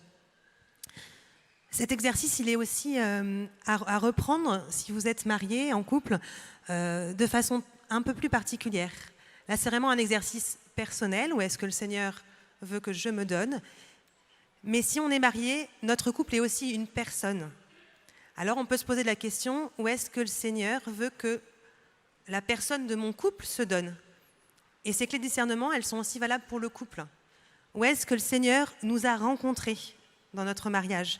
Cet exercice, il est aussi à reprendre si vous êtes marié, en couple, de façon un peu plus particulière. Là, c'est vraiment un exercice personnel, où est-ce que le Seigneur veut que je me donne. Mais si on est marié, notre couple est aussi une personne. Alors on peut se poser la question, où est-ce que le Seigneur veut que la personne de mon couple se donne? Et ces clés de discernement, elles sont aussi valables pour le couple. Où est-ce que le Seigneur nous a rencontrés dans notre mariage?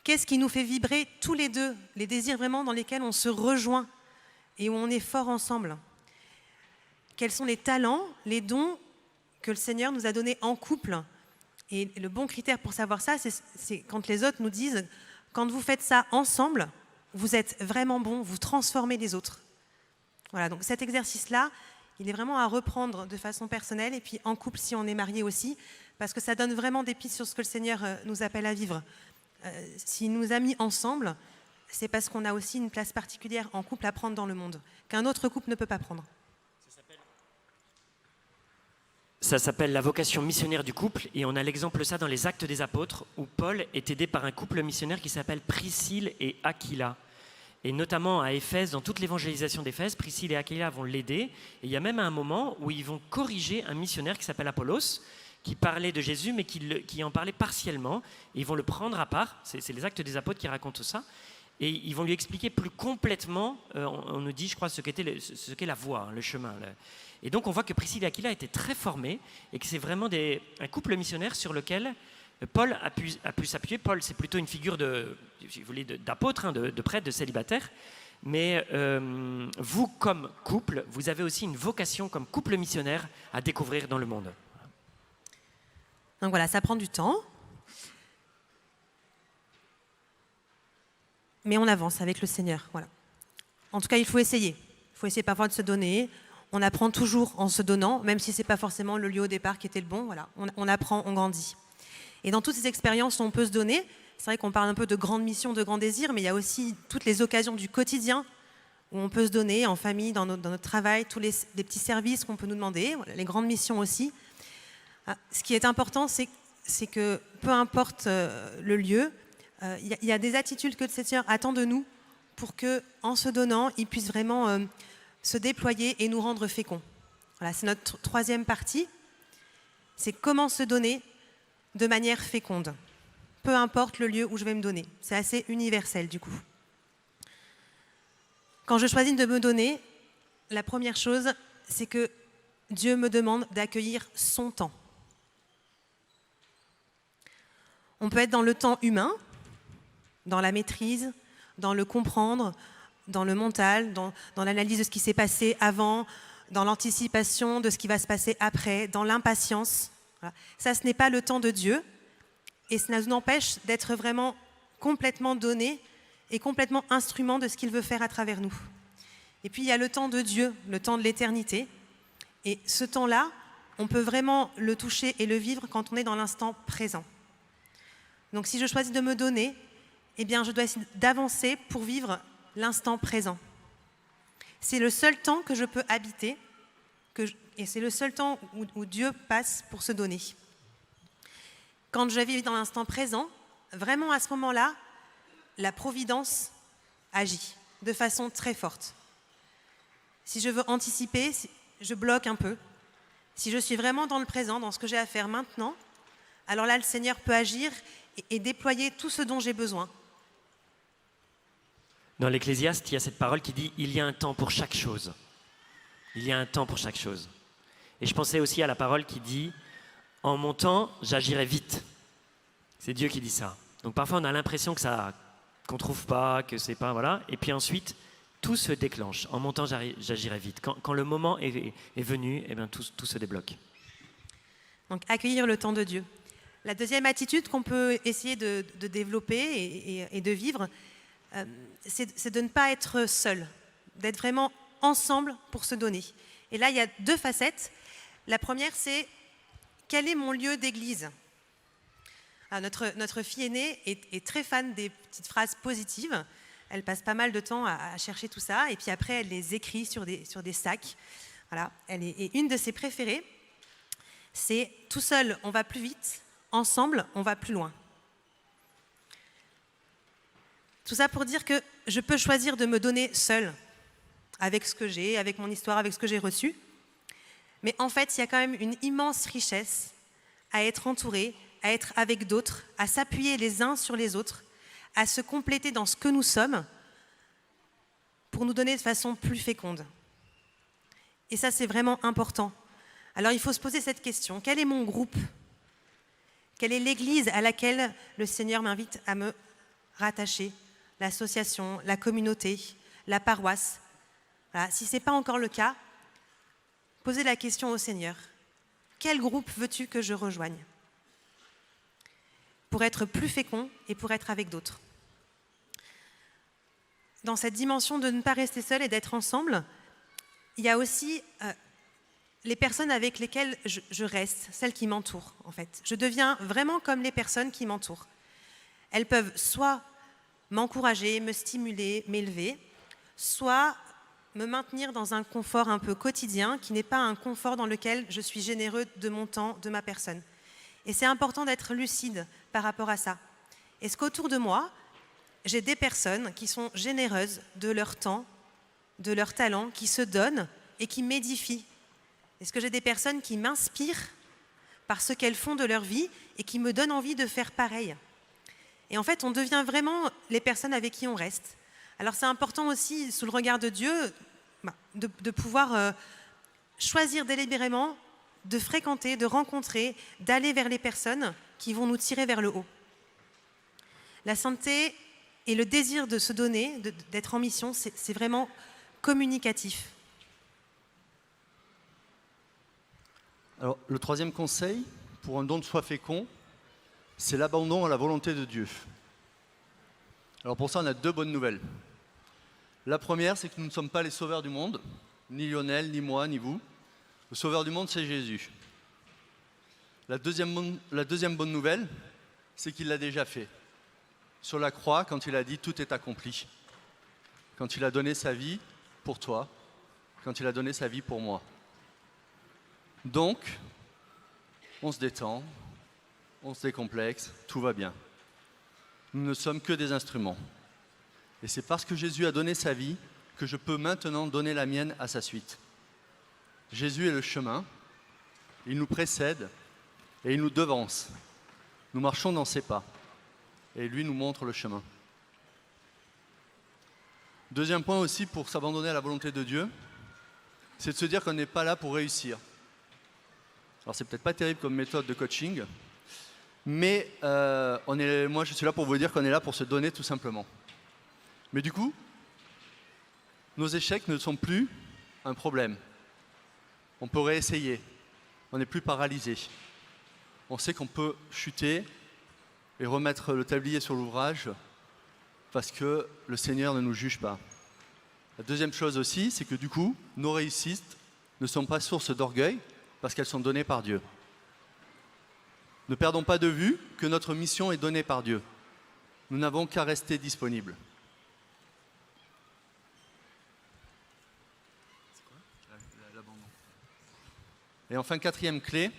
Qu'est-ce qui nous fait vibrer tous les deux, les désirs vraiment dans lesquels on se rejoint et où on est fort ensemble? Quels sont les talents, les dons que le Seigneur nous a donnés en couple? Et le bon critère pour savoir ça, c'est quand les autres nous disent, quand vous faites ça ensemble, vous êtes vraiment bon, vous transformez les autres. Voilà, donc cet exercice-là, il est vraiment à reprendre de façon personnelle et puis en couple si on est marié aussi, parce que ça donne vraiment des pistes sur ce que le Seigneur nous appelle à vivre. S'il nous a mis ensemble, c'est parce qu'on a aussi une place particulière en couple à prendre dans le monde, qu'un autre couple ne peut pas prendre. Ça s'appelle la vocation missionnaire du couple, et on a l'exemple de ça dans les Actes des Apôtres, où Paul est aidé par un couple missionnaire qui s'appelle Priscille et Aquila. Et notamment à Éphèse, dans toute l'évangélisation d'Éphèse, Priscille et Aquila vont l'aider. Et il y a même un moment où ils vont corriger un missionnaire qui s'appelle Apollos, qui parlait de Jésus, mais qui en parlait partiellement. Et ils vont le prendre à part, c'est les Actes des Apôtres qui racontent ça, et ils vont lui expliquer plus complètement, on nous dit, je crois, ce qu'est la voie, le chemin. Et donc on voit que Priscille et Aquila étaient très formés, et que c'est vraiment un couple missionnaire sur lequel Paul a pu s'appuyer. Paul, c'est plutôt une figure d'apôtre, de prêtre, de célibataire. Mais vous, comme couple, vous avez aussi une vocation comme couple missionnaire à découvrir dans le monde. Donc voilà, ça prend du temps. Mais on avance avec le Seigneur. Voilà. En tout cas, il faut essayer. Il faut essayer parfois de se donner. On apprend toujours en se donnant, même si ce n'est pas forcément le lieu au départ qui était le bon. Voilà. On apprend, on grandit. Et dans toutes ces expériences où on peut se donner, c'est vrai qu'on parle un peu de grandes missions, de grands désirs, mais il y a aussi toutes les occasions du quotidien où on peut se donner en famille, dans notre travail, tous les petits services qu'on peut nous demander, voilà, les grandes missions aussi. Ce qui est important, c'est que peu importe le lieu, il y a des attitudes que le Seigneur attend de nous pour qu'en se donnant, il puisse vraiment se déployer et nous rendre féconds. Voilà, c'est notre troisième partie. C'est comment se donner de manière féconde. Peu importe le lieu où je vais me donner. C'est assez universel du coup. Quand je choisis de me donner, la première chose, c'est que Dieu me demande d'accueillir son temps. On peut être dans le temps humain, dans la maîtrise, dans le comprendre, dans le mental, dans l'analyse de ce qui s'est passé avant, dans l'anticipation de ce qui va se passer après, dans l'impatience. Voilà. Ça, ce n'est pas le temps de Dieu et ça nous empêche d'être vraiment complètement donné et complètement instrument de ce qu'il veut faire à travers nous. Et puis, il y a le temps de Dieu, le temps de l'éternité. Et ce temps-là, on peut vraiment le toucher et le vivre quand on est dans l'instant présent. Donc, si je choisis de me donner, eh bien, je dois essayer d'avancer pour vivre l'instant présent. C'est le seul temps que je peux habiter et c'est le seul temps où Dieu passe pour se donner. Quand je vis dans l'instant présent, vraiment à ce moment-là, la providence agit de façon très forte. Si je veux anticiper, je bloque un peu. Si je suis vraiment dans le présent, dans ce que j'ai à faire maintenant, alors là, le Seigneur peut agir et déployer tout ce dont j'ai besoin. Dans l'Ecclésiaste, il y a cette parole qui dit « Il y a un temps pour chaque chose ». Il y a un temps pour chaque chose. Et je pensais aussi à la parole qui dit en montant, j'agirai vite. C'est Dieu qui dit ça. Donc parfois on a l'impression que ça, qu'on trouve pas, que c'est pas, voilà. Et puis ensuite, tout se déclenche. En montant, j'agirai vite. Quand le moment est venu, eh bien, tout se débloque. Donc accueillir le temps de Dieu. La deuxième attitude qu'on peut essayer de développer et de vivre, c'est de ne pas être seul, d'être vraiment ensemble pour se donner. Et là, il y a deux facettes. La première, c'est quel est mon lieu d'église ? Alors, notre fille aînée est très fan des petites phrases positives. Elle passe pas mal de temps à chercher tout ça. Et puis après, elle les écrit sur des sacs. Voilà. Et une de ses préférées, c'est « Tout seul, on va plus vite. Ensemble, on va plus loin ». Tout ça pour dire que je peux choisir de me donner seule, avec ce que j'ai, avec mon histoire, avec ce que j'ai reçu. Mais en fait, il y a quand même une immense richesse à être entouré, à être avec d'autres, à s'appuyer les uns sur les autres, à se compléter dans ce que nous sommes pour nous donner de façon plus féconde. Et ça, c'est vraiment important. Alors, il faut se poser cette question. Quel est mon groupe ? Quelle est l'église à laquelle le Seigneur m'invite à me rattacher ? L'association, la communauté, la paroisse. Voilà. Si ce n'est pas encore le cas, posez la question au Seigneur. Quel groupe veux-tu que je rejoigne ? Pour être plus fécond et pour être avec d'autres. Dans cette dimension de ne pas rester seul et d'être ensemble, il y a aussi les personnes avec lesquelles je reste, celles qui m'entourent en fait. Je deviens vraiment comme les personnes qui m'entourent. Elles peuvent soit m'encourager, me stimuler, m'élever, soit me maintenir dans un confort un peu quotidien qui n'est pas un confort dans lequel je suis généreux de mon temps, de ma personne. Et c'est important d'être lucide par rapport à ça. Est-ce qu'autour de moi, j'ai des personnes qui sont généreuses de leur temps, de leur talent, qui se donnent et qui m'édifient ? Est-ce que j'ai des personnes qui m'inspirent par ce qu'elles font de leur vie et qui me donnent envie de faire pareil ? Et en fait, on devient vraiment les personnes avec qui on reste. Alors c'est important aussi, sous le regard de Dieu, de pouvoir choisir délibérément de fréquenter, de rencontrer, d'aller vers les personnes qui vont nous tirer vers le haut. La sainteté et le désir de se donner, d'être en mission, c'est vraiment communicatif. Alors, le troisième conseil, pour un don de soi fécond, c'est l'abandon à la volonté de Dieu. Alors pour ça, on a deux bonnes nouvelles. La première, c'est que nous ne sommes pas les sauveurs du monde, ni Lionel, ni moi, ni vous. Le sauveur du monde, c'est Jésus. La deuxième bonne nouvelle, c'est qu'il l'a déjà fait. Sur la croix, quand il a dit « tout est accompli », quand il a donné sa vie pour toi, quand il a donné sa vie pour moi. Donc, on se détend, on se décomplexe, tout va bien. Nous ne sommes que des instruments. Et c'est parce que Jésus a donné sa vie que je peux maintenant donner la mienne à sa suite. Jésus est le chemin, il nous précède et il nous devance. Nous marchons dans ses pas et lui nous montre le chemin. Deuxième point aussi pour s'abandonner à la volonté de Dieu, c'est de se dire qu'on n'est pas là pour réussir. Alors c'est peut-être pas terrible comme méthode de coaching, mais moi je suis là pour vous dire qu'on est là pour se donner tout simplement. Mais du coup, nos échecs ne sont plus un problème. On peut réessayer, on n'est plus paralysé. On sait qu'on peut chuter et remettre le tablier sur l'ouvrage parce que le Seigneur ne nous juge pas. La deuxième chose aussi, c'est que du coup, nos réussites ne sont pas source d'orgueil parce qu'elles sont données par Dieu. Ne perdons pas de vue que notre mission est donnée par Dieu. Nous n'avons qu'à rester disponibles. Et enfin, quatrième clé,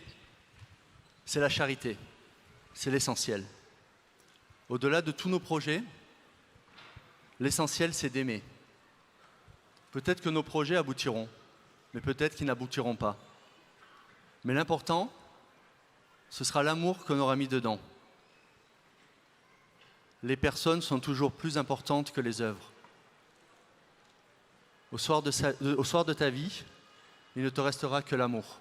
c'est la charité. C'est l'essentiel. Au-delà de tous nos projets, l'essentiel, c'est d'aimer. Peut-être que nos projets aboutiront, mais peut-être qu'ils n'aboutiront pas. Mais l'important, ce sera l'amour qu'on aura mis dedans. Les personnes sont toujours plus importantes que les œuvres. Au soir de ta vie, il ne te restera que l'amour.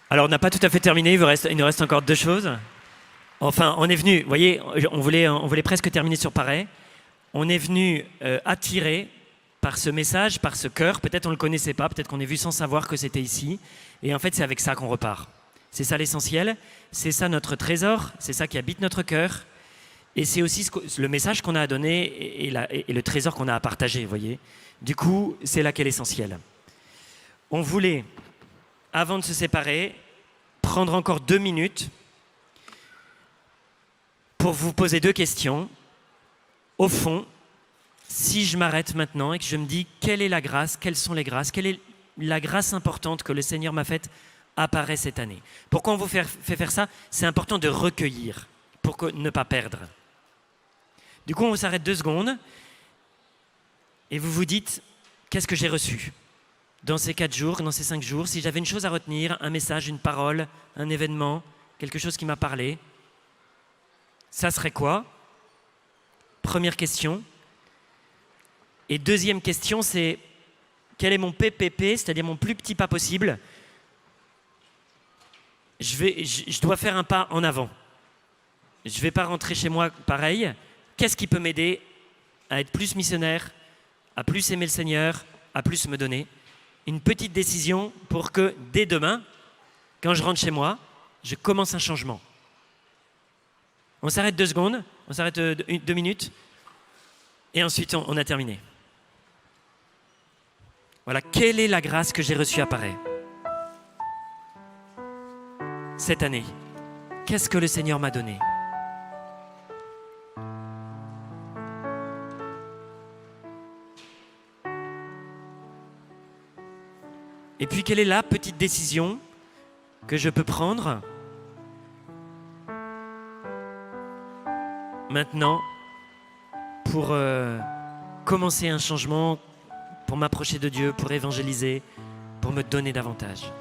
Alors, on n'a pas tout à fait terminé, il nous reste encore 2 choses. Enfin, on est venu, vous voyez, on voulait presque terminer sur pareil. On est venu attirer par ce message, par ce cœur. Peut-être on ne le connaissait pas, peut-être qu'on est venu sans savoir que c'était ici. Et en fait, c'est avec ça qu'on repart. C'est ça l'essentiel, c'est ça notre trésor, c'est ça qui habite notre cœur. Et c'est aussi le message qu'on a à donner et le trésor qu'on a à partager, vous voyez. Du coup, c'est là qu'est l'essentiel. On voulait, avant de se séparer, prendre encore 2 minutes pour vous poser 2 questions. Au fond, si je m'arrête maintenant et que je me dis quelle est la grâce, quelles sont les grâces, quelle est la grâce importante que le Seigneur m'a faite apparaît cette année. Pourquoi on vous fait faire ça? C'est important de recueillir pour ne pas perdre. Du coup, on s'arrête 2 secondes et vous vous dites qu'est-ce que j'ai reçu dans ces 4 jours, dans ces 5 jours. Si j'avais une chose à retenir, un message, une parole, un événement, quelque chose qui m'a parlé, ça serait quoi? Première question. Et deuxième question, c'est quel est mon PPP, c'est-à-dire mon plus petit pas possible? Je dois faire un pas en avant. Je ne vais pas rentrer chez moi pareil. Qu'est-ce qui peut m'aider à être plus missionnaire, à plus aimer le Seigneur, à plus me donner? Une petite décision pour que dès demain, quand je rentre chez moi, je commence un changement. On s'arrête 2 secondes, on s'arrête 2 minutes, et ensuite on a terminé. Voilà, quelle est la grâce que j'ai reçue à Paris cette année? Qu'est-ce que le Seigneur m'a donné? Et puis, quelle est la petite décision que je peux prendre maintenant pour commencer un changement, pour m'approcher de Dieu, pour évangéliser, pour me donner davantage?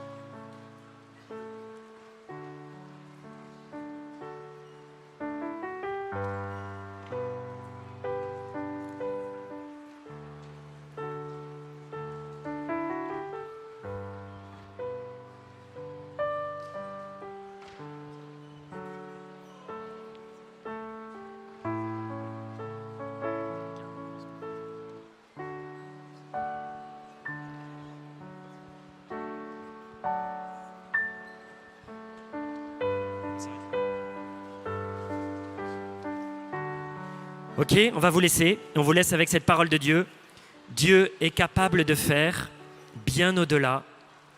Ok, on va vous laisser. On vous laisse avec cette parole de Dieu. Dieu est capable de faire bien au-delà,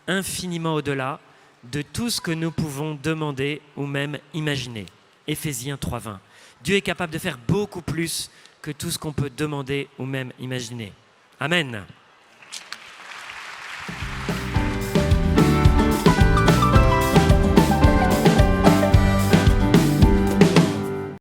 infiniment au-delà de tout ce que nous pouvons demander ou même imaginer. Éphésiens 3:20. Dieu est capable de faire beaucoup plus que tout ce qu'on peut demander ou même imaginer. Amen.